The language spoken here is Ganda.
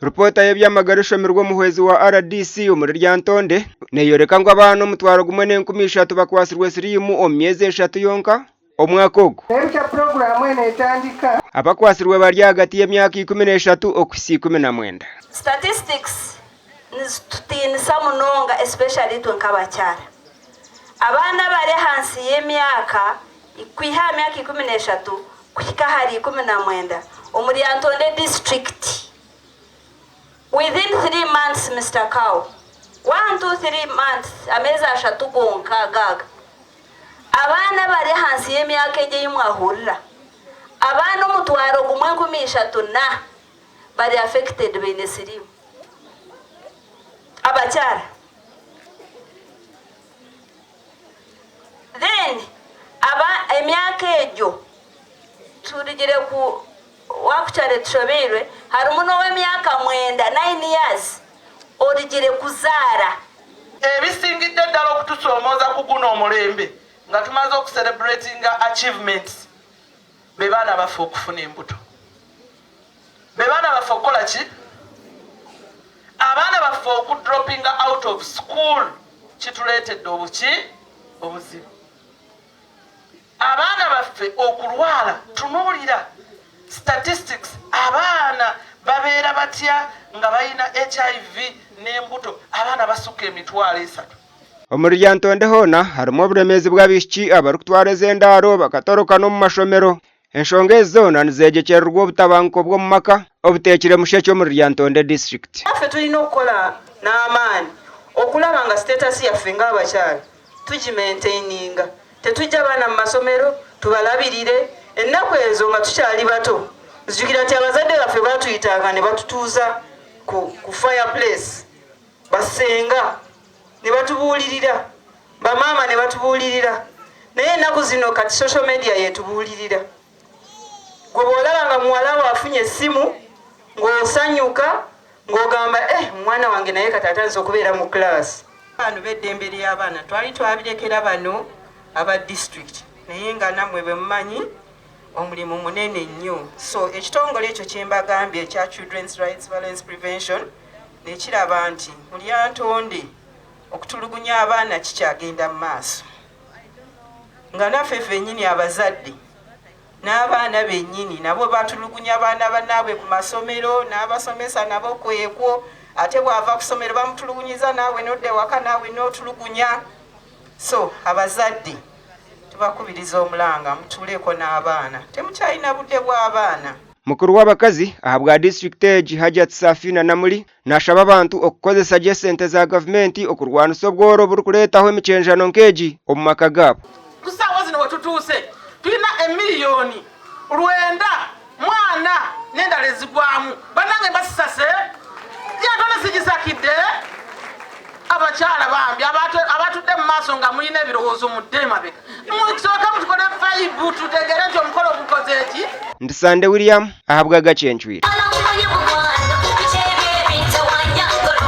Ripota y'ebyamagarisho mirwo muhwezi wa RDC omuri Lyantonde neyoreka ngo abantu mutwaro gumwe n'enkumisha bakwasirwe sirimu omyezi 3 yonka omwaka ogu. Ebya program ene etandika abakwasirwe bari hagati y'emyaka 13 okusi 19. Statistics nizitutinisa munonga especially twenkabakyara. Abana bari hansi y'emyaka kwiha myaka 13 kuhika hari 19 omuri Lyantonde district. Within 3 months, Mr. Cow. 1 to 3 months, ameza ashatu gonka gaga. Abana bari hansi y'emyaka ege y'umwahurira. Abana umutwaro gumwe 13 na bari affected bene sirimu. Abakyara. Then emyaka ejo turigire ku wakuchare tushobirwe hari umuno w'emyaka 9 years origire kuzara ebisingidde ddala okutusoomoza ku guno omulembe nga tumaze okucelebratinga achievements be baana baffe okufuna embuto be baana baffe okukola ki abaana baffe okudroppinga out of school kituleetedde obuzibu abaana baffe okulwala tunuulira statistics abaana babeera batya nga bayina HIV n'embuto abaana basukka emitwalo 3. Omuri Lyantonde hona harimu oburemezi bw'abishiki abarikutwara ez'endaaro bakatoroka n'omu mashomero. Enshonga ezona nizegekyererwa obutabanguko bw'omu maka obuteekire musheki omuri Lyantonde district. Ffe tulina okukola n'amaani okulaba nga status yaffe ng'abakyala tugimaintaininga. Tetujja abaana mu masomero tubalabirire ennaku ezo nga tukyali bato. Zijjukira nti abazadde baffe batuyitanga ne batutuuza ku fireplace basenga ne batubuulirira bamaama ne batubuulirira naye ennaku zino kati social media yetubuulirira. Gwe bw'olaba nga muwala we afunye essimu ng'osanyuka ng'ogamba omwana wange naye kati atandise okubeera mu class. Bano b'eddembe ly'abaana twali twabirekera bano aba district naye nga nammwe bwe mumanyi omulimu munene nnyo. So ekitongole ekyo kye mbagambye ekya Children's Rights Violence Prevention nekiraba nti mu Lyantonde okutulugunya abaana kikyagenda mu maaso nga naffe ffennyini abazadde n'abaana bennyini nabo batulugunya abaana bannaabwe ku masomero n'abasomesa nabo kwekwo ate bw'ava ku ssomero bamutulugunyiza naawe n'odda ewaka naawe n'otulugunya. So abazadde tubakubiriza omulanga mutuuleko n'abaana temukyalina budde bw'abaana. Mukuru w'abakazi ahabwa district egi Hajat Safina Namuli nashaba abantu okukozesa gye sente za gavumenti okurwanisa obworo oburikuleetaho emichenjano nk'egi omu maka gaabo. Kusaawa zino wetutuuse tulina 1,900,000 mwana n'endala ezigwamu bannange mbasisase Lyantonde sigisakidde abakyala bambi abatudde mu maaso nga mulina ebirowoozo mudde emabega musooka mutukole 5 tutegere nti omukolo gukoze eki. Ndisande William ahabwa Gachenchwira.